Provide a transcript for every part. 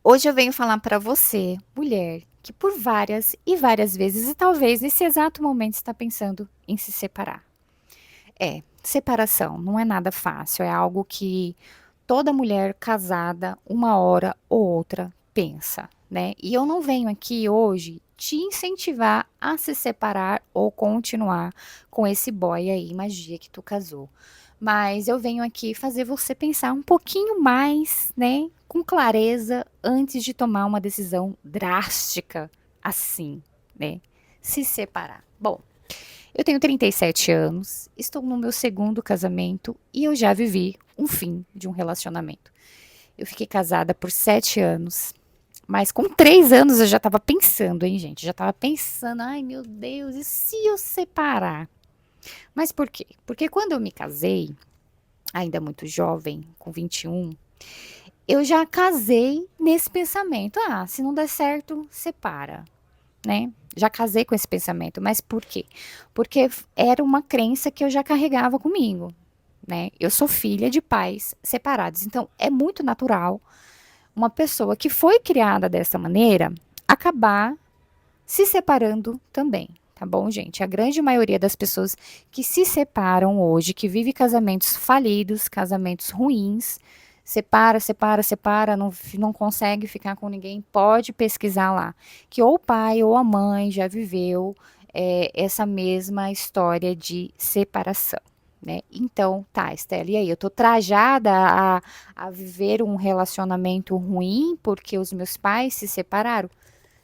Hoje eu venho falar para você, mulher, que por várias e várias vezes, e talvez nesse exato momento está pensando em se separar. Separação não é nada fácil, é algo que toda mulher casada, uma hora ou outra, pensa, né? E eu não venho aqui hoje te incentivar a se separar ou continuar com esse boy aí, magia que tu casou. Mas eu venho aqui fazer você pensar um pouquinho mais, né, com clareza, antes de tomar uma decisão drástica assim, né? Se separar. Bom, eu tenho 37 anos, estou no meu segundo casamento e eu já vivi um fim de um relacionamento. Eu fiquei casada por 7 anos, mas com 3 anos eu já estava pensando, hein, gente? Já estava pensando, ai meu Deus, e se eu separar? Mas por quê? Porque quando eu me casei, ainda muito jovem, com 21, eu já casei nesse pensamento: ah, se não der certo, separa, né? Já casei com esse pensamento, mas por quê? Porque era uma crença que eu já carregava comigo, né? Eu sou filha de pais separados, então é muito natural uma pessoa que foi criada dessa maneira acabar se separando também, tá bom, gente? A grande maioria das pessoas que se separam hoje, que vive casamentos falidos, casamentos ruins, separa, separa, separa, não consegue ficar com ninguém, pode pesquisar lá, que ou o pai ou a mãe já viveu essa mesma história de separação. Né? Então, tá, Estela, e aí? Eu tô trajada a viver um relacionamento ruim porque os meus pais se separaram?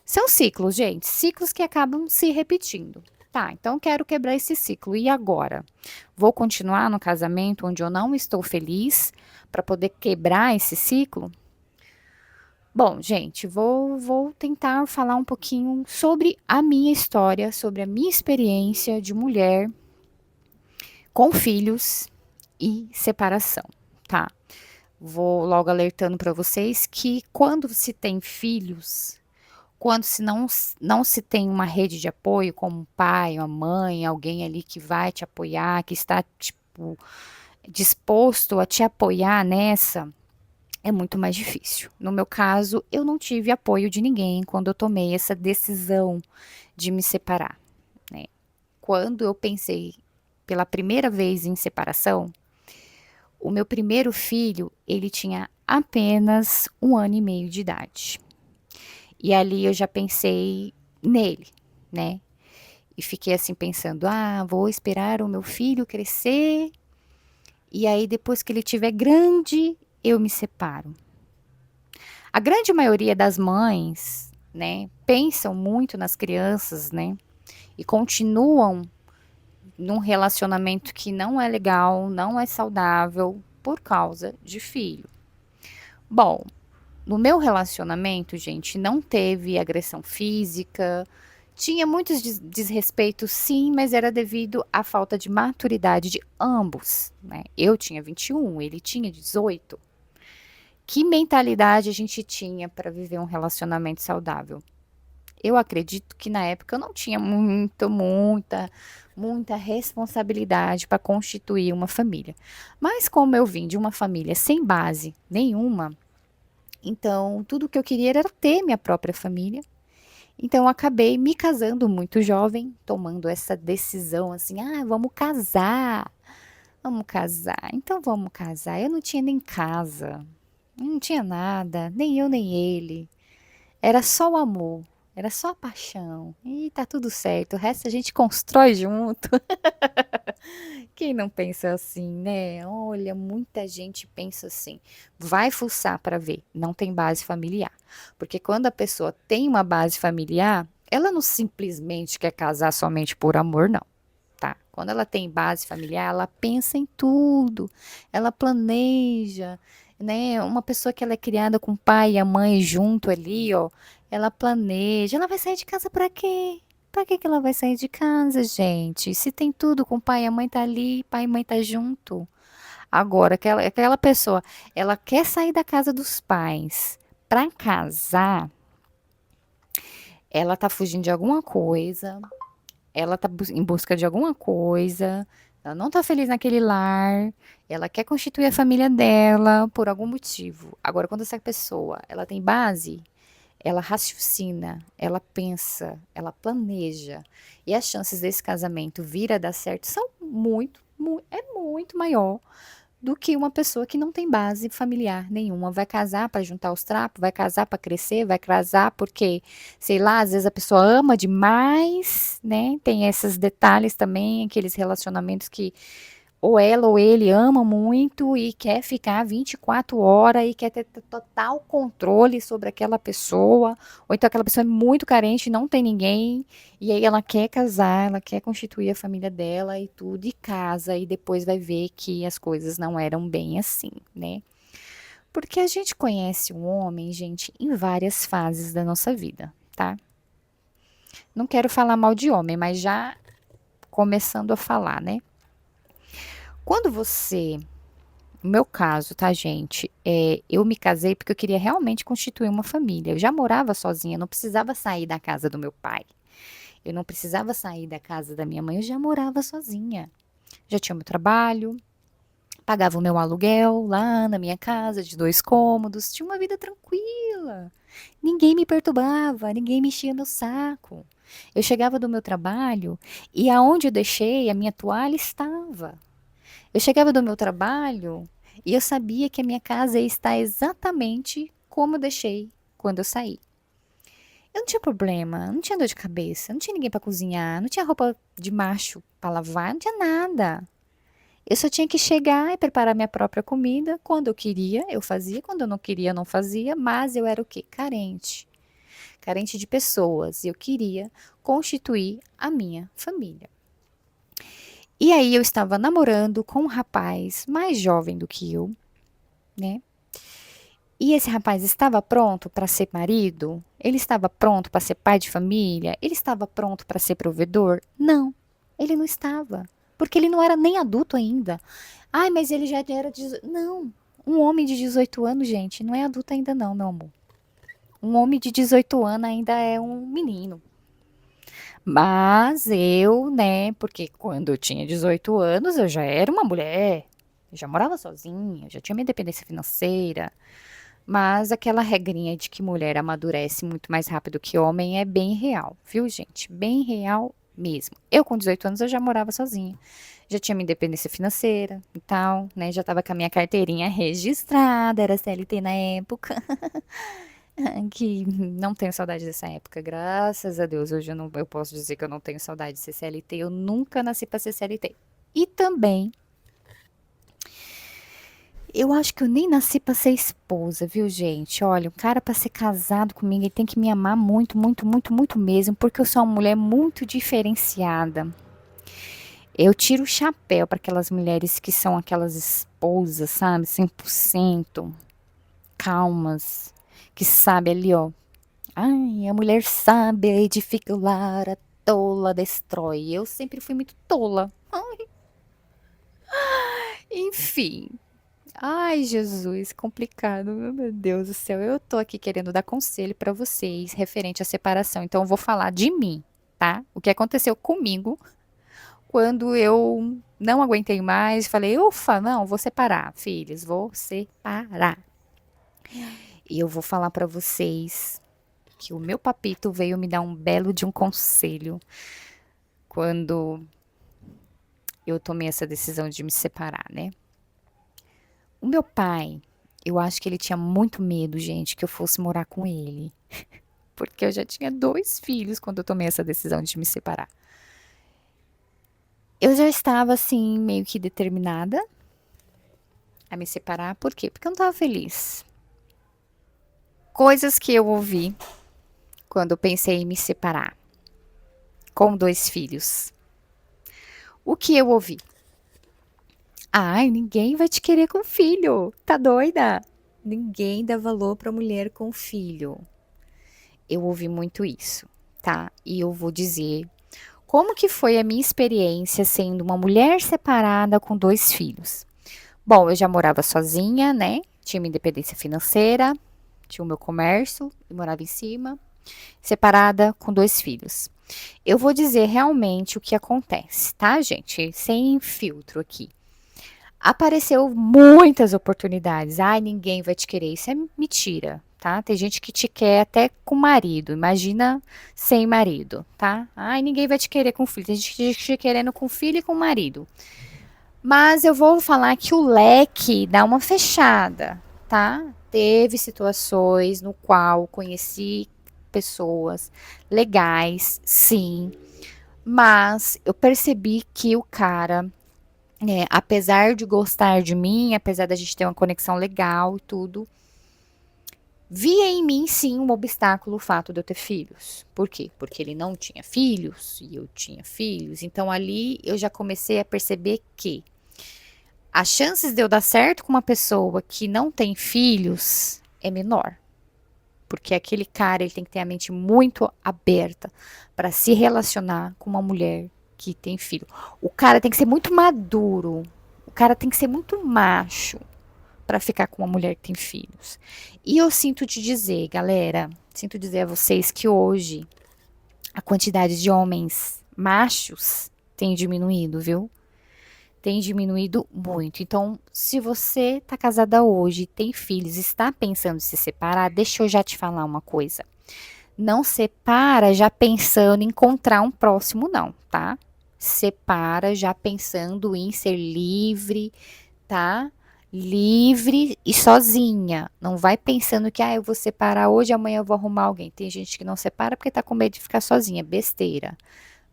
São ciclos, gente, ciclos que acabam se repetindo. Tá, então quero quebrar esse ciclo. E agora? Vou continuar no casamento onde eu não estou feliz para poder quebrar esse ciclo? Bom, gente, vou tentar falar um pouquinho sobre a minha história, sobre a minha experiência de mulher com filhos e separação, tá? Vou logo alertando para vocês que quando se tem filhos, quando se não se tem uma rede de apoio, como um pai, uma mãe, alguém ali que vai te apoiar, que está, tipo, disposto a te apoiar nessa, é muito mais difícil. No meu caso, eu não tive apoio de ninguém quando eu tomei essa decisão de me separar, né. Quando eu pensei pela primeira vez em separação, o meu primeiro filho, ele tinha apenas 1 ano e meio de idade. E ali eu já pensei nele, né. E fiquei assim pensando: "Ah, vou esperar o meu filho crescer, e aí depois que ele tiver grande, eu me separo". A grande maioria das mães, né, pensam muito nas crianças, né, e continuam num relacionamento que não é legal, não é saudável, por causa de filho. Bom, no meu relacionamento, gente, não teve agressão física, tinha muitos desrespeitos sim, mas era devido à falta de maturidade de ambos, né. Eu tinha 21, ele tinha 18. Que mentalidade a gente tinha para viver um relacionamento saudável? Eu acredito que na época eu não tinha muita responsabilidade para constituir uma família. Mas como eu vim de uma família sem base nenhuma, então tudo que eu queria era ter minha própria família. Então eu acabei me casando muito jovem, tomando essa decisão assim: "Ah, vamos casar, vamos casar, então vamos casar". Eu não tinha nem casa, não tinha nada, nem eu nem ele. Era só o amor, era só a paixão. E tá tudo certo, o resto a gente constrói junto. Quem não pensa assim, né? Olha, muita gente pensa assim. Vai fuçar para ver, não tem base familiar. Porque quando a pessoa tem uma base familiar, ela não simplesmente quer casar somente por amor, não, tá? Quando ela tem base familiar, ela pensa em tudo, ela planeja, né? Uma pessoa que ela é criada com o pai e a mãe junto ali, ó, ela planeja. Ela vai sair de casa para quê? Para que que ela vai sair de casa, gente? Se tem tudo com o pai e a mãe tá ali, pai e mãe tá junto. Agora, aquela pessoa, ela quer sair da casa dos pais para casar, ela tá fugindo de alguma coisa, ela tá em busca de alguma coisa, ela não tá feliz naquele lar, ela quer constituir a família dela por algum motivo. Agora, quando essa pessoa, ela tem base, ela raciocina, ela pensa, ela planeja, e as chances desse casamento vir a dar certo são muito maior do que uma pessoa que não tem base familiar nenhuma. Vai casar para juntar os trapos, vai casar para crescer, vai casar porque, sei lá, às vezes a pessoa ama demais, né? Tem esses detalhes também, aqueles relacionamentos que ou ela ou ele ama muito e quer ficar 24 horas e quer ter total controle sobre aquela pessoa, ou então aquela pessoa é muito carente, não tem ninguém, e aí ela quer casar, ela quer constituir a família dela e tudo, e casa, e depois vai ver que as coisas não eram bem assim, né? Porque a gente conhece o homem, gente, em várias fases da nossa vida, tá? Não quero falar mal de homem, mas já começando a falar, né? Quando você No meu caso, tá, gente? Eu me casei porque eu queria realmente constituir uma família. Eu já morava sozinha, não precisava sair da casa do meu pai. Eu não precisava sair da casa da minha mãe, eu já morava sozinha. Já tinha meu trabalho, pagava o meu aluguel lá na minha casa de 2 cômodos, tinha uma vida tranquila. Ninguém me perturbava, ninguém me enchia meu saco. Eu chegava do meu trabalho e aonde eu deixei, a minha toalha estava. Eu chegava do meu trabalho e eu sabia que a minha casa ia estar exatamente como eu deixei quando eu saí. Eu não tinha problema, não tinha dor de cabeça, não tinha ninguém para cozinhar, não tinha roupa de macho para lavar, não tinha nada. Eu só tinha que chegar e preparar minha própria comida. Quando eu queria, eu fazia. Quando eu não queria, eu não fazia. Mas eu era o quê? Carente. Carente de pessoas. E eu queria constituir a minha família. E aí eu estava namorando com um rapaz mais jovem do que eu, né? E esse rapaz estava pronto para ser marido? Ele estava pronto para ser pai de família? Ele estava pronto para ser provedor? Não, ele não estava. Porque ele não era nem adulto ainda. Ai, mas ele já era. Não, um homem de 18 anos, gente, não é adulto ainda, não, meu amor. Um homem de 18 anos ainda é um menino. Mas eu, né, porque quando eu tinha 18 anos eu já era uma mulher, eu já morava sozinha, já tinha minha independência financeira. Mas aquela regrinha de que mulher amadurece muito mais rápido que homem é bem real, viu, gente? Bem real mesmo. Eu, com 18 anos, eu já morava sozinha. Já tinha minha independência financeira e tal, né? Já tava com a minha carteirinha registrada, era CLT na época. Que não tenho saudade dessa época, graças a Deus. Hoje eu posso dizer que eu não tenho saudade de ser CLT. Eu nunca nasci para ser CLT. E também eu acho que eu nem nasci pra ser esposa, viu, gente? Olha, o cara pra ser casado comigo, ele tem que me amar muito, muito, muito, muito mesmo, porque eu sou uma mulher muito diferenciada. Eu tiro o chapéu para aquelas mulheres que são aquelas esposas, sabe? 100% calmas, que sabe ali, ó. Ai, a mulher sabe, edifica o lar, a tola destrói. Eu sempre fui muito tola. Enfim, ai, Jesus, complicado, meu Deus do céu. Eu tô aqui querendo dar conselho pra vocês referente à separação. Então, eu vou falar de mim, tá? O que aconteceu comigo quando eu não aguentei mais, falei, ufa, não, vou separar, filhos, vou separar. E eu vou falar pra vocês que o meu papito veio me dar um belo de um conselho quando eu tomei essa decisão de me separar, né? O meu pai, eu acho que ele tinha muito medo, gente, que eu fosse morar com ele. Porque eu já tinha 2 filhos quando eu tomei essa decisão de me separar. Eu já estava, assim, meio que determinada a me separar. Por quê? Porque eu não estava feliz. Coisas que eu ouvi quando eu pensei em me separar com 2 filhos. O que eu ouvi? Ai, ninguém vai te querer com filho. Tá doida? Ninguém dá valor pra mulher com filho. Eu ouvi muito isso, tá? E eu vou dizer como que foi a minha experiência sendo uma mulher separada com 2 filhos. Bom, eu já morava sozinha, né? Tinha minha independência financeira, tinha o meu comércio e morava em cima, separada com 2 filhos. Eu vou dizer realmente o que acontece, tá, gente? Sem filtro aqui. Apareceu muitas oportunidades. Ai, ninguém vai te querer. Isso é mentira, tá? Tem gente que te quer até com marido. Imagina sem marido, tá? Ai, ninguém vai te querer com filho. Tem gente te querendo com filho e com marido. Mas eu vou falar que o leque dá uma fechada, tá? Teve situações no qual conheci pessoas legais, sim, mas eu percebi que o cara, apesar de gostar de mim, apesar da gente ter uma conexão legal e tudo, via em mim sim um obstáculo o fato de eu ter filhos. Por quê? Porque ele não tinha filhos e eu tinha filhos. Então ali eu já comecei a perceber que as chances de eu dar certo com uma pessoa que não tem filhos é menor. Porque aquele cara ele tem que ter a mente muito aberta para se relacionar com uma mulher que tem filho. O cara tem que ser muito maduro. O cara tem que ser muito macho para ficar com uma mulher que tem filhos. E eu sinto te dizer, galera, sinto dizer a vocês que hoje a quantidade de homens machos tem diminuído, viu? Tem diminuído muito. Então, se você tá casada hoje, tem filhos, está pensando em se separar, deixa eu já te falar uma coisa. Não separa já pensando em encontrar um próximo, não, tá? Separa já pensando em ser livre, tá? Livre e sozinha. Não vai pensando que, eu vou separar hoje, amanhã eu vou arrumar alguém. Tem gente que não separa porque tá com medo de ficar sozinha. Besteira.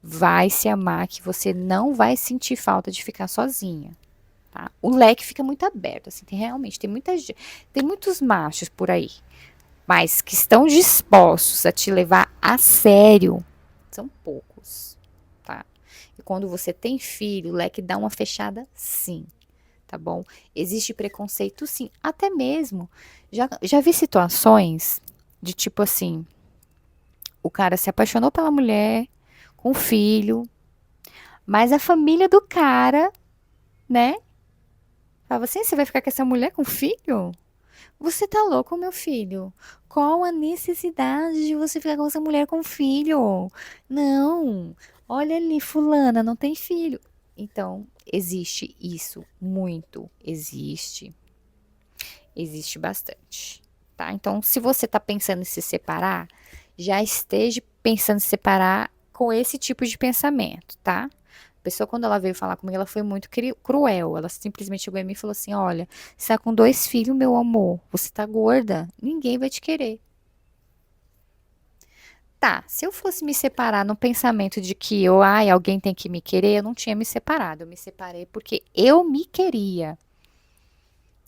Vai se amar que você não vai sentir falta de ficar sozinha, tá? O leque fica muito aberto, assim, realmente tem muitos machos por aí, mas que estão dispostos a te levar a sério, são poucos, tá? E quando você tem filho, o leque dá uma fechada, sim, tá bom? Existe preconceito, sim, até mesmo, já vi situações de tipo assim, o cara se apaixonou pela mulher, com filho, mas a família do cara, né? Falava assim: você vai ficar com essa mulher com filho? Você tá louco, meu filho? Qual a necessidade de você ficar com essa mulher com filho? Não, olha ali, fulana, não tem filho. Então, existe isso muito, existe bastante, tá? Então, se você tá pensando em se separar, já esteja pensando em se separar com esse tipo de pensamento, tá? A pessoa, quando ela veio falar comigo, ela foi muito cruel. Ela simplesmente chegou em mim e falou assim: olha, você tá com 2 filhos, meu amor, você tá gorda, ninguém vai te querer. Tá, se eu fosse me separar no pensamento de que alguém tem que me querer, eu não tinha me separado. Eu me separei porque eu me queria,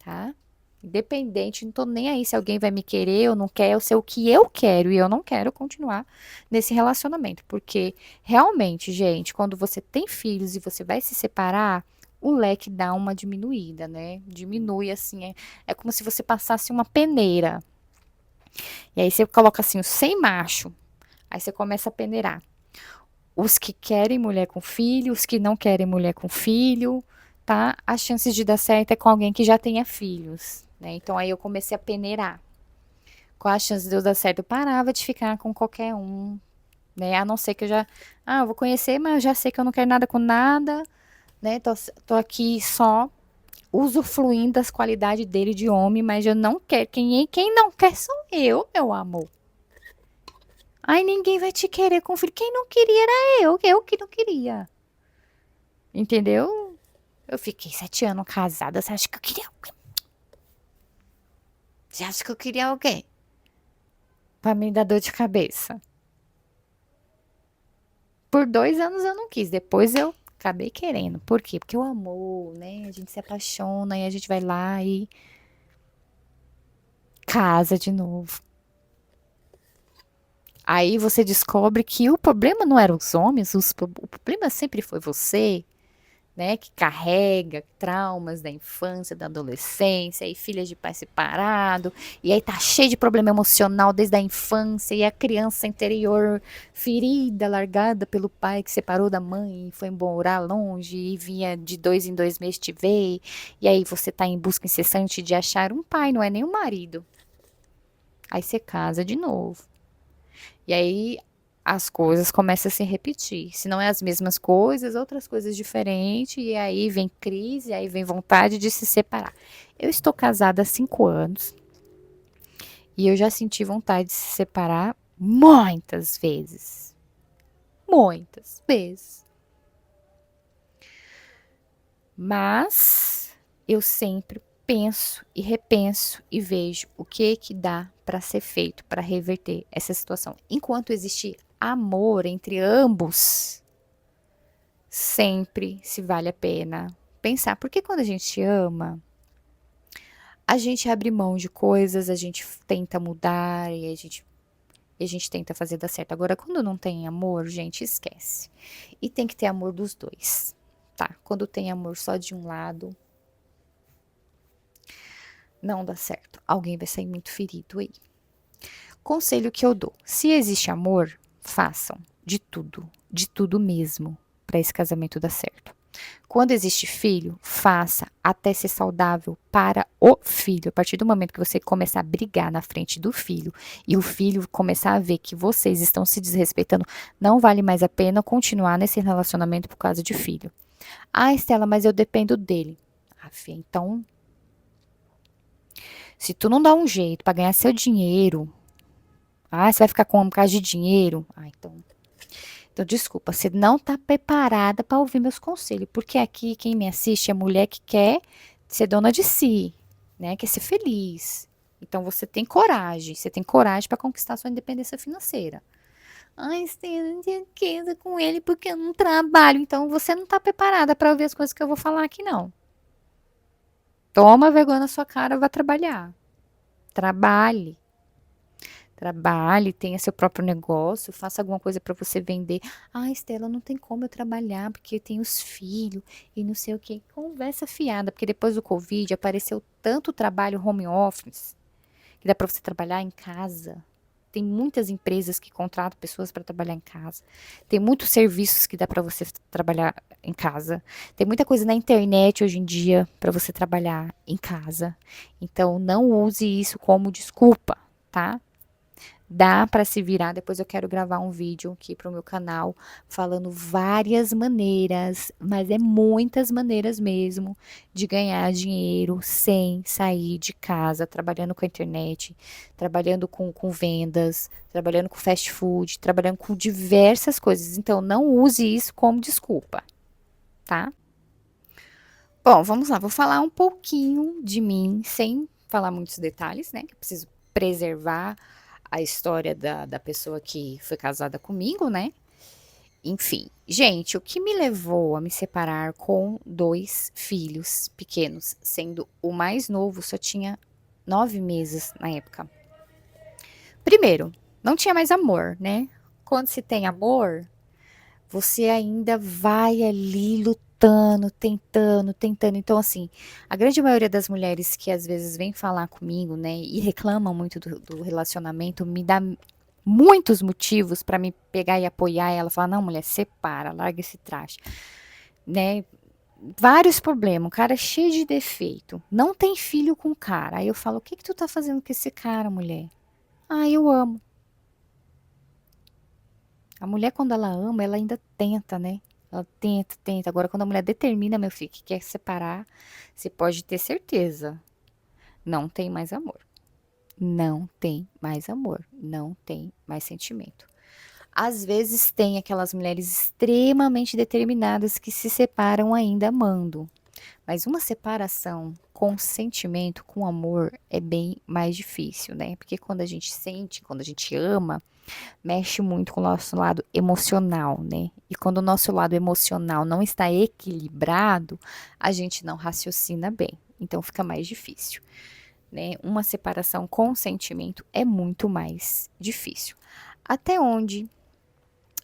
tá? Independente, não tô nem aí se alguém vai me querer ou não quer, eu sei o que eu quero e eu não quero continuar nesse relacionamento, porque realmente, gente, quando você tem filhos e você vai se separar, o leque dá uma diminuída, né? Diminui assim, é como se você passasse uma peneira. E aí você coloca assim, os 100 macho, aí você começa a peneirar. Os que querem mulher com filho, os que não querem mulher com filho, tá? As chances de dar certo é com alguém que já tenha filhos, né? Então aí eu comecei a peneirar. Qual a chance de eu dar certo? Eu parava de ficar com qualquer um, né? A não ser que eu vou conhecer, mas eu já sei que eu não quero nada com nada, né? Tô aqui só usufruindo das qualidades dele de homem, mas eu não quero. Quem não quer sou eu, meu amor. Ai, ninguém vai te querer com filho. Quem não queria era eu que não queria. Entendeu? Eu fiquei 7 anos casada. Você acha que eu queria o quê? Você acha que eu queria o quê? Pra me dar dor de cabeça. Por 2 anos eu não quis. Depois eu acabei querendo. Por quê? Porque o amor, né? A gente se apaixona e a gente vai lá e casa de novo. Aí você descobre que o problema não eram os homens, o problema sempre foi você, né, que carrega traumas da infância, da adolescência, e filha de pai separado, e aí tá cheio de problema emocional desde a infância, e a criança interior ferida, largada pelo pai que separou da mãe, e foi morar longe, e vinha de 2 em 2 meses te ver, e aí você tá em busca incessante de achar um pai, não é nem um marido. Aí você casa de novo. E aí as coisas começam a se repetir. Se não é as mesmas coisas, outras coisas diferentes, e aí vem crise, aí vem vontade de se separar. Eu estou casada há 5 anos e eu já senti vontade de se separar muitas vezes. Muitas vezes. Mas eu sempre penso e repenso e vejo o que dá para ser feito para reverter essa situação. Enquanto existir amor entre ambos, sempre se vale a pena pensar, porque quando a gente ama, a gente abre mão de coisas, a gente tenta mudar e a gente tenta fazer dar certo. Agora, quando não tem amor, gente, esquece. E tem que ter amor dos dois, tá? Quando tem amor só de um lado, não dá certo. Alguém vai sair muito ferido aí. Conselho que eu dou: se existe amor, façam de tudo mesmo, para esse casamento dar certo. Quando existe filho, faça até ser saudável para o filho. A partir do momento que você começar a brigar na frente do filho e o filho começar a ver que vocês estão se desrespeitando, não vale mais a pena continuar nesse relacionamento por causa de filho. Ah, Estela, mas eu dependo dele. Ah, filha, então, se tu não dá um jeito para ganhar seu dinheiro, você vai ficar com um causa de dinheiro. Então, desculpa, você não está preparada para ouvir meus conselhos, porque aqui quem me assiste é mulher que quer ser dona de si, né? Quer ser feliz. Então, você tem coragem para conquistar sua independência financeira. Ai, Estela, não tenho riqueza com ele porque eu não trabalho. Então, você não está preparada para ouvir as coisas que eu vou falar aqui, não. Toma vergonha na sua cara, vá trabalhar. Trabalhe. Trabalhe, tenha seu próprio negócio, faça alguma coisa para você vender. Ah, Estela, não tem como eu trabalhar porque eu tenho os filhos e não sei o que. Conversa fiada, porque depois do Covid apareceu tanto trabalho home office que dá para você trabalhar em casa. Tem muitas empresas que contratam pessoas para trabalhar em casa. Tem muitos serviços que dá para você trabalhar em casa. Tem muita coisa na internet hoje em dia para você trabalhar em casa. Então, não use isso como desculpa, tá? Dá para se virar. Depois eu quero gravar um vídeo aqui para o meu canal falando várias maneiras, mas é muitas maneiras mesmo de ganhar dinheiro sem sair de casa, trabalhando com a internet, trabalhando com vendas, trabalhando com fast food, trabalhando com diversas coisas. Então não use isso como desculpa, tá? Bom, vamos lá. Vou falar um pouquinho de mim, sem falar muitos detalhes, né? Que eu preciso preservar a história da pessoa que foi casada comigo, né? Enfim, gente, o que me levou a me separar com 2 filhos pequenos, sendo o mais novo só tinha 9 meses na época. Primeiro, não tinha mais amor, né? Quando se tem amor, você ainda vai ali lutando, tentando, tentando. Então, assim, a grande maioria das mulheres que às vezes vêm falar comigo, né, e reclamam muito do relacionamento, me dá muitos motivos para me pegar e apoiar ela, falar, não, mulher, separa, larga esse traste, né? Vários problemas, o cara é cheio de defeito, não tem filho com o cara. Aí eu falo, o que que tu tá fazendo com esse cara, mulher? Ah, eu amo. A mulher, quando ela ama, ela ainda tenta, né? Ela tenta, tenta. Agora, quando a mulher determina, meu filho, que quer separar, você pode ter certeza. Não tem mais amor. Não tem mais amor. Não tem mais sentimento. Às vezes tem aquelas mulheres extremamente determinadas que se separam ainda amando. Mas uma separação com sentimento, com amor, é bem mais difícil, né? Porque quando a gente sente, quando a gente ama, mexe muito com o nosso lado emocional, né? E quando o nosso lado emocional não está equilibrado, a gente não raciocina bem. Então fica mais difícil, né? Uma separação com sentimento é muito mais difícil. Até onde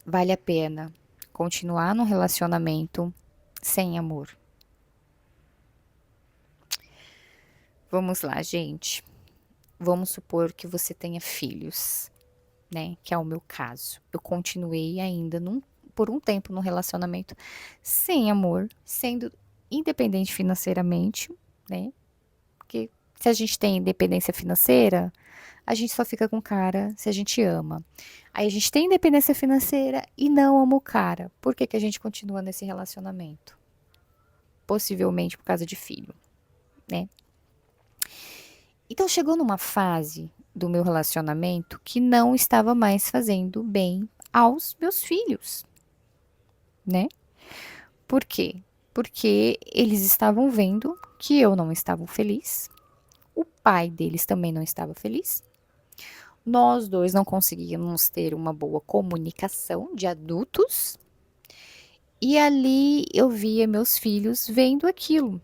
vale a pena continuar num relacionamento sem amor? Vamos lá, gente. Vamos supor que você tenha filhos, né? Que é o meu caso. Eu continuei ainda por um tempo num relacionamento sem amor, sendo independente financeiramente, né? Porque Se a gente tem independência financeira, a gente só fica com o cara se a gente ama. Aí a gente tem independência financeira e não ama o cara. Por que que a gente continua nesse relacionamento? Possivelmente por causa de filho, né? Então chegou numa fase do meu relacionamento que não estava mais fazendo bem aos meus filhos, né? Por quê? Porque eles estavam vendo que eu não estava feliz, o pai deles também não estava feliz. Nós dois não conseguíamos ter uma boa comunicação de adultos. E ali eu via meus filhos vendo aquilo.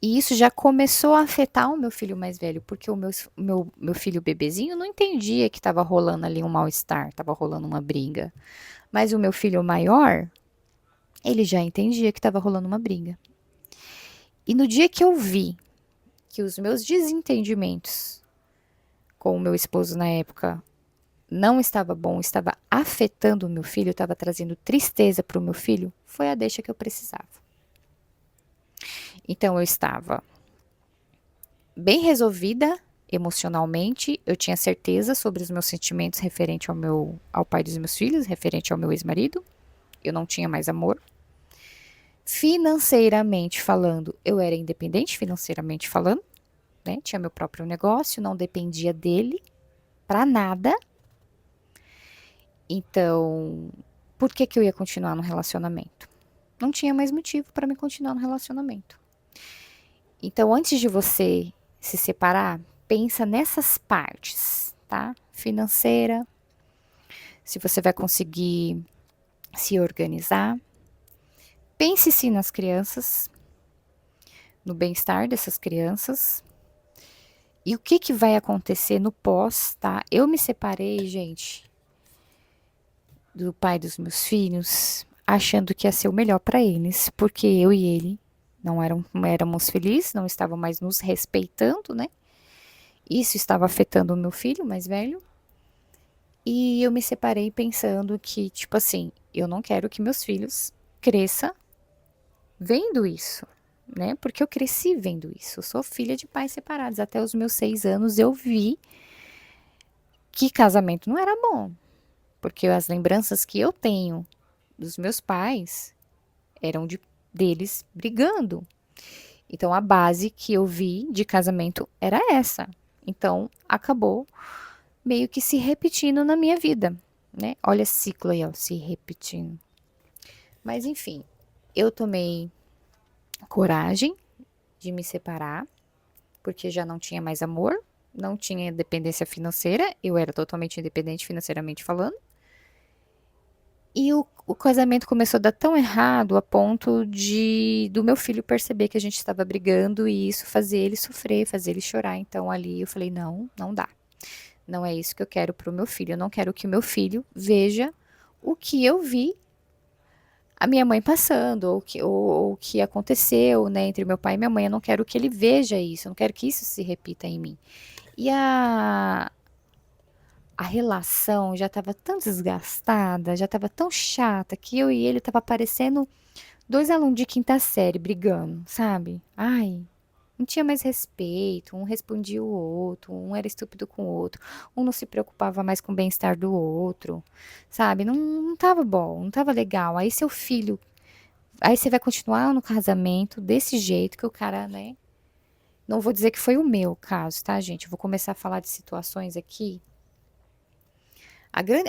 E isso já começou a afetar o meu filho mais velho, porque o meu filho bebezinho não entendia que estava rolando ali um mal-estar, estava rolando uma briga. Mas o meu filho maior, ele já entendia que estava rolando uma briga. E no dia que eu vi que os meus desentendimentos com o meu esposo na época não estava bom, estava afetando o meu filho, estava trazendo tristeza para o meu filho, foi a deixa que eu precisava. Então eu estava bem resolvida emocionalmente, eu tinha certeza sobre os meus sentimentos referente ao pai dos meus filhos, referente ao meu ex-marido, eu não tinha mais amor. Financeiramente falando, eu era independente financeiramente falando, né? Tinha meu próprio negócio, não dependia dele para nada. Então, por que que eu ia continuar no relacionamento? Não tinha mais motivo para me continuar no relacionamento. Então, antes de você se separar, pensa nessas partes, tá? Financeira, se você vai conseguir se organizar. Pense sim nas crianças, no bem-estar dessas crianças. E o que que vai acontecer no pós, tá? Eu me separei, gente, do pai dos meus filhos, achando que ia ser o melhor para eles, porque eu e ele não éramos felizes, não estavam mais nos respeitando, né? Isso estava afetando o meu filho mais velho. E eu me separei pensando que, tipo assim, eu não quero que meus filhos cresçam vendo isso, né? Porque eu cresci vendo isso. Eu sou filha de pais separados. Até os meus 6 anos eu vi que casamento não era bom. Porque as lembranças que eu tenho dos meus pais eram deles brigando. Então a base que eu vi de casamento era essa. Então acabou meio que se repetindo na minha vida, né? Olha esse ciclo aí, ó, se repetindo. Mas enfim, eu tomei coragem de me separar, porque já não tinha mais amor, não tinha dependência financeira, eu era totalmente independente financeiramente falando. E o casamento começou a dar tão errado a ponto de do meu filho perceber que a gente estava brigando e isso fazer ele sofrer, fazer ele chorar. Então ali eu falei: não, não dá. Não é isso que eu quero para o meu filho. Eu não quero que o meu filho veja o que eu vi a minha mãe passando, ou o que aconteceu, né, entre meu pai e minha mãe. Eu não quero que ele veja isso, eu não quero que isso se repita em mim. E a relação já estava tão desgastada, já estava tão chata, que eu e ele estava parecendo dois alunos de quinta série brigando, sabe? Ai, não tinha mais respeito, um respondia o outro, um era estúpido com o outro, um não se preocupava mais com o bem-estar do outro, sabe? Não tava bom, não tava legal. Aí seu filho, aí você vai continuar no casamento desse jeito que o cara, né? Não vou dizer que foi o meu caso, tá, gente? Eu vou começar a falar de situações aqui.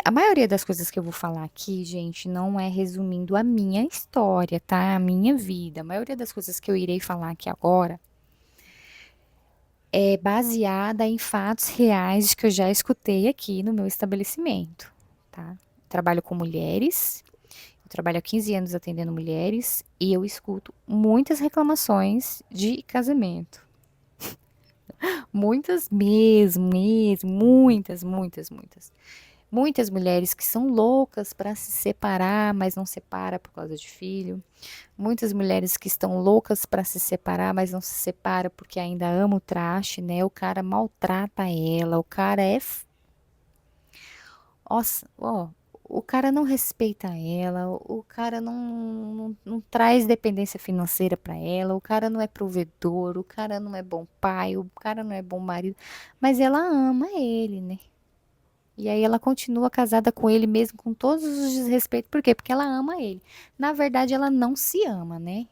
A maioria das coisas que eu vou falar aqui, gente, não é resumindo a minha história, tá? A minha vida. A maioria das coisas que eu irei falar aqui agora é baseada em fatos reais que eu já escutei aqui no meu estabelecimento, tá? Trabalho com mulheres, eu trabalho há 15 anos atendendo mulheres e eu escuto muitas reclamações de casamento. Muitas mesmo, muitas, muitas, muitas. Muitas mulheres que são loucas para se separar, mas não separa por causa de filho. Muitas mulheres que estão loucas para se separar, mas não se separa porque ainda ama o traste, né? O cara maltrata ela, o cara é. Nossa, ó, o cara não respeita ela, o cara não traz dependência financeira para ela, o cara não é provedor, o cara não é bom pai, o cara não é bom marido, mas ela ama ele, né? E aí ela continua casada com ele mesmo com todos os desrespeitos. Por quê? Porque ela ama ele. Na verdade, ela não se ama, né?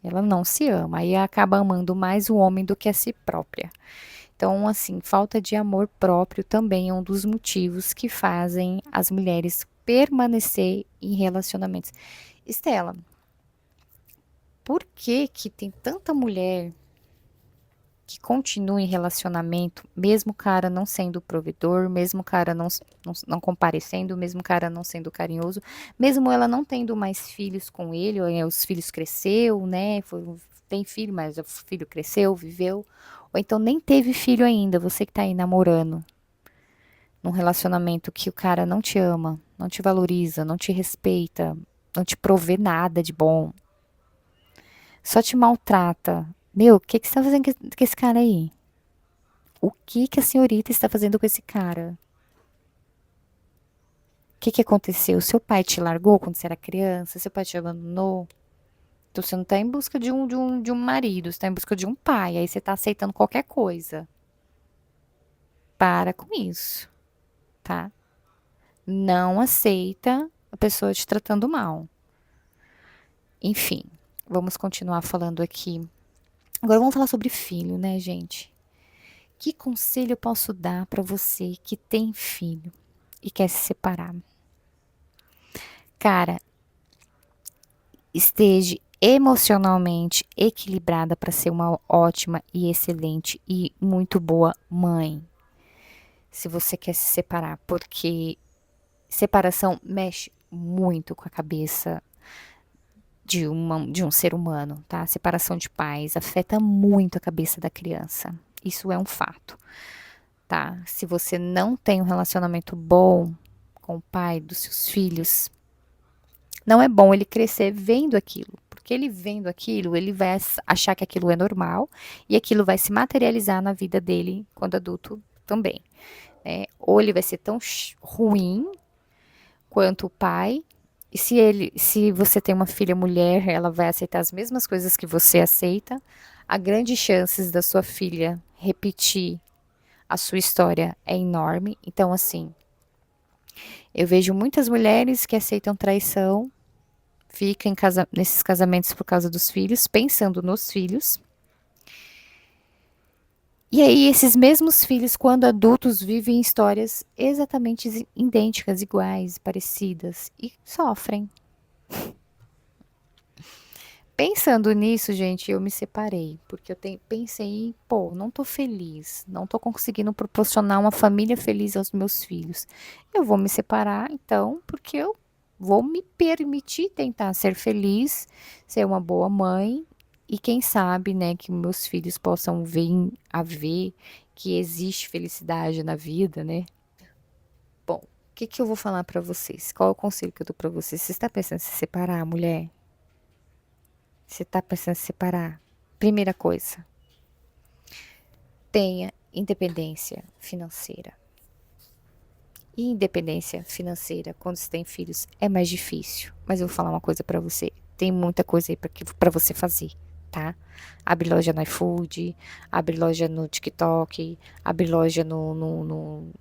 Ela não se ama. Aí acaba amando mais o homem do que a si própria. Então, assim, falta de amor próprio também é um dos motivos que fazem as mulheres permanecer em relacionamentos. Estela, por que que tem tanta mulher que continua em relacionamento, mesmo o cara não sendo provedor, mesmo o cara não comparecendo, mesmo o cara não sendo carinhoso, mesmo ela não tendo mais filhos com ele, ou, os filhos cresceu, né? Tem filho, mas o filho cresceu, viveu, ou então nem teve filho ainda, você que tá aí namorando, num relacionamento que o cara não te ama, não te valoriza, não te respeita, não te provê nada de bom, só te maltrata. Meu, o que que você tá fazendo com esse cara aí? O que que a senhorita está fazendo com esse cara? O que que aconteceu? Seu pai te largou quando você era criança? Seu pai te abandonou? Então você não está em busca de um marido, você está em busca de um pai. Aí você está aceitando qualquer coisa. Para com isso, tá? Não aceita a pessoa te tratando mal. Enfim, vamos continuar falando aqui. Agora vamos falar sobre filho, né, gente? Que conselho eu posso dar para você que tem filho e quer se separar? Cara, esteja emocionalmente equilibrada para ser uma ótima e excelente e muito boa mãe. Se você quer se separar, porque separação mexe muito com a cabeça de um ser humano, tá? Separação de pais afeta muito a cabeça da criança. Isso é um fato, tá? Se você não tem um relacionamento bom com o pai dos seus filhos, não é bom ele crescer vendo aquilo, porque ele vendo aquilo, ele vai achar que aquilo é normal e aquilo vai se materializar na vida dele quando adulto também, né? Ou ele vai ser tão ruim quanto o pai, e se você tem uma filha mulher, ela vai aceitar as mesmas coisas que você aceita, há grandes chances da sua filha repetir a sua história é enorme. Então, assim, eu vejo muitas mulheres que aceitam traição, fica nesses casamentos por causa dos filhos, pensando nos filhos. E aí, esses mesmos filhos, quando adultos, vivem histórias exatamente idênticas, iguais, parecidas e sofrem. Pensando nisso, gente, eu me separei, porque pensei, pô, não tô feliz, não tô conseguindo proporcionar uma família feliz aos meus filhos. Eu vou me separar, então, porque eu vou me permitir tentar ser feliz, ser uma boa mãe e quem sabe, né, que meus filhos possam vir a ver que existe felicidade na vida, né? Bom, o que que eu vou falar pra vocês? Qual é o conselho que eu dou pra vocês? Você está pensando em se separar, mulher? Você está pensando em se separar? Primeira coisa, tenha independência financeira. E independência financeira, quando você tem filhos, é mais difícil. Mas eu vou falar uma coisa pra você. Tem muita coisa aí pra você fazer, tá? Abre loja no iFood, abre loja no TikTok, abre loja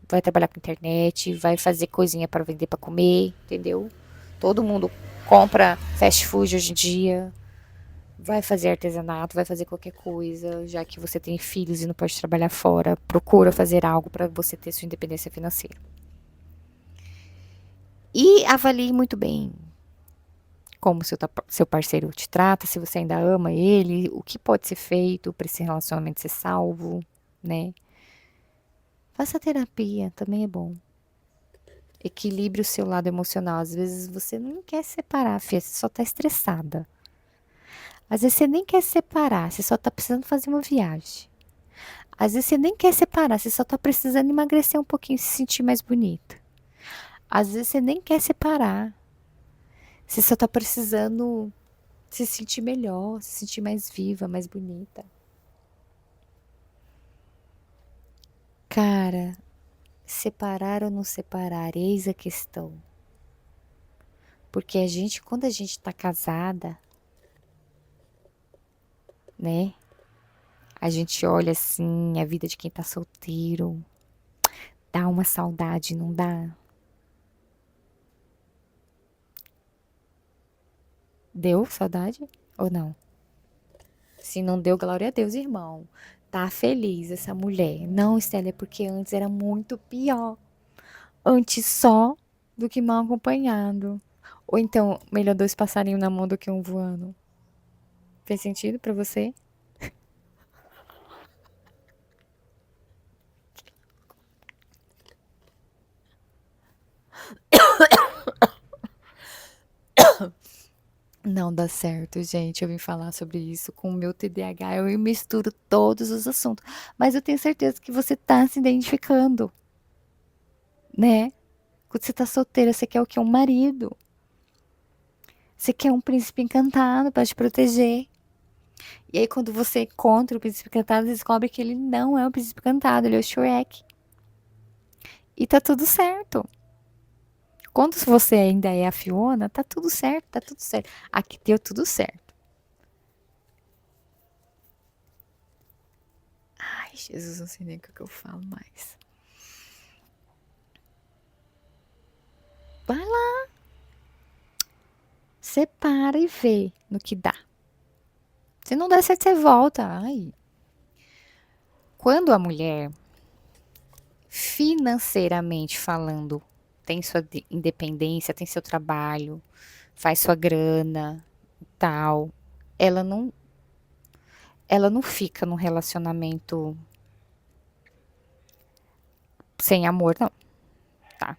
vai trabalhar com internet, vai fazer coisinha pra vender pra comer, entendeu? Todo mundo compra fast food hoje em dia. Vai fazer artesanato, vai fazer qualquer coisa, já que você tem filhos e não pode trabalhar fora, procura fazer algo para você ter sua independência financeira. E avalie muito bem como seu parceiro te trata, se você ainda ama ele, o que pode ser feito para esse relacionamento ser salvo, né? Faça terapia, também é bom. Equilibre o seu lado emocional. Às vezes você não quer se separar, filha, você só tá estressada. Às vezes você nem quer se separar, você só tá precisando fazer uma viagem. Às vezes você nem quer separar, você só tá precisando emagrecer um pouquinho e se sentir mais bonita. Às vezes você nem quer separar, você só tá precisando se sentir melhor, se sentir mais viva, mais bonita. Cara, separar ou não separar, eis a questão. Porque quando a gente tá casada, né? A gente olha assim a vida de quem tá solteiro, dá uma saudade, não dá? Deu saudade ou não? Se não deu, glória a Deus, irmão. Tá feliz essa mulher. Não, Estela, é porque antes era muito pior. Antes só do que mal acompanhado. Ou então, melhor dois passarinhos na mão do que um voando. Fez sentido pra você? Não dá certo, gente. Eu vim falar sobre isso com o meu TDAH. Eu misturo todos os assuntos. Mas eu tenho certeza que você tá se identificando, né? Quando você tá solteira, você quer o quê? Um marido. Você quer um príncipe encantado pra te proteger. E aí, quando você encontra o príncipe encantado, você descobre que ele não é o príncipe encantado, ele é o Shrek. E tá tudo certo. Quando você ainda é a Fiona, tá tudo certo, tá tudo certo. Aqui deu tudo certo. Ai, Jesus, não sei nem o que eu falo mais. Vai lá, separa e vê no que dá. Se não der certo, você volta. Ai. Quando a mulher, financeiramente falando, tem sua independência, tem seu trabalho, faz sua grana, tal, ela não, ela não fica num relacionamento sem amor, não, tá?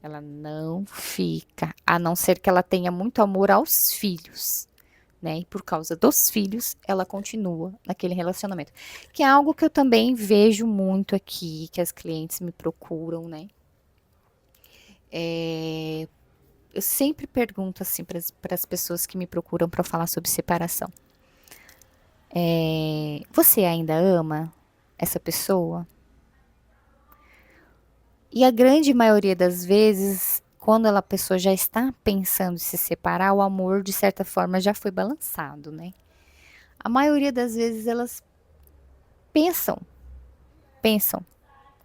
Ela não fica, a não ser que ela tenha muito amor aos filhos, né? E por causa dos filhos, ela continua naquele relacionamento. Que é algo que eu também vejo muito aqui, que as clientes me procuram, né? Eu sempre pergunto assim para as pessoas que me procuram para falar sobre separação. Você ainda ama essa pessoa? E a grande maioria das vezes, quando a pessoa já está pensando em se separar, o amor, de certa forma, já foi balançado, né? A maioria das vezes elas pensam, pensam,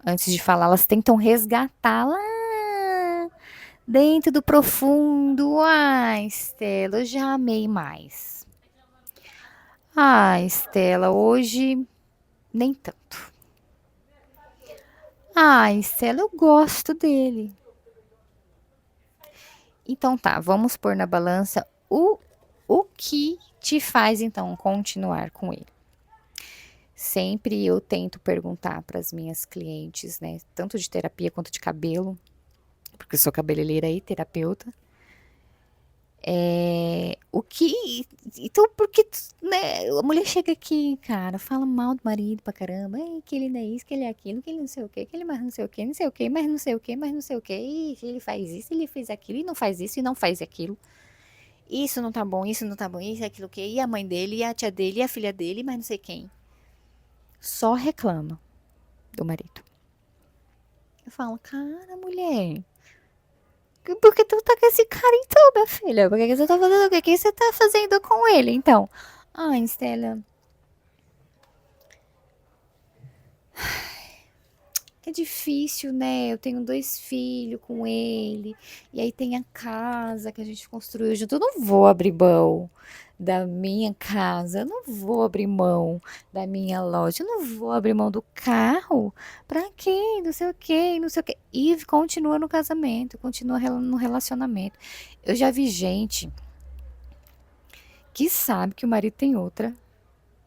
antes de falar, elas tentam resgatar lá dentro do profundo. Ah, Estela, eu já amei mais. Ah, Estela, hoje nem tanto. Ah, Estela, eu gosto dele. Então tá, vamos pôr na balança o que te faz então continuar com ele. Sempre eu tento perguntar para as minhas clientes, né, tanto de terapia quanto de cabelo, porque eu sou cabeleireira e terapeuta. O que. Então, porque né, a mulher chega aqui, cara, fala mal do marido pra caramba, que ele não é isso, que ele é aquilo, que ele não sei o que, que ele mais não sei o que, não sei o que, mas não sei o que, mas não sei o que, e ele faz isso, ele fez aquilo, e não faz isso, e não faz aquilo. Isso não tá bom, isso não tá bom, isso, aquilo que, e a mãe dele, e a tia dele, e a filha dele, mas não sei quem. Só reclama do marido. Eu falo, cara, mulher, por que tu tá com esse cara então, minha filha? Por que você tá fazendo o quê? O que você tá fazendo com ele, então? Ah, Estela, é difícil, né? Eu tenho 2 filhos com ele, e aí tem a casa que a gente construiu junto. Eu não vou abrir mão da minha casa, eu não vou abrir mão da minha loja, eu não vou abrir mão do carro. Pra quê? Não sei o quê, não sei o quê. E continua no casamento, continua no relacionamento. Eu já vi gente que sabe que o marido tem outra,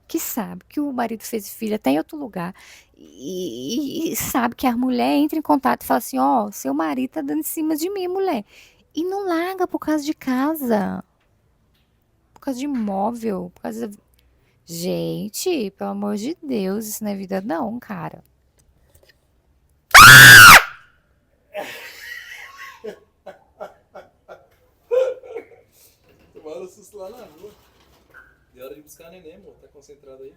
que sabe que o marido fez filho até em outro lugar e sabe que a mulher entra em contato e fala assim, ó, oh, seu marido tá dando em cima de mim, mulher. E não larga por causa de casa, por causa de imóvel, por causa... Gente, pelo amor de Deus, isso não é vida não, cara. Tomaram susto lá na rua. De hora de buscar neném, amor. Tá concentrado aí?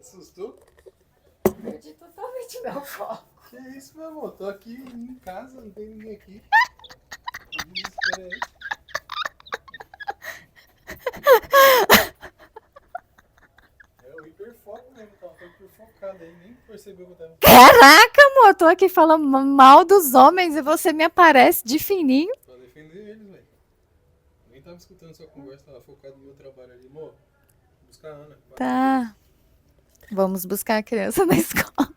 Assustou? Perdi totalmente meu foco. Que isso, meu amor? Tô aqui em casa, não tem ninguém aqui. Diferente. É o hiperfoco mesmo, tava hiperfocado aí, nem percebeu que eu tava. Caraca, amor, eu tô aqui falando mal dos homens e você me aparece de fininho. Pra defender eles, velho. Nem tava escutando sua conversa, tava focado no meu trabalho ali. Amor, buscar a Ana. Tá. Vamos buscar a criança na escola.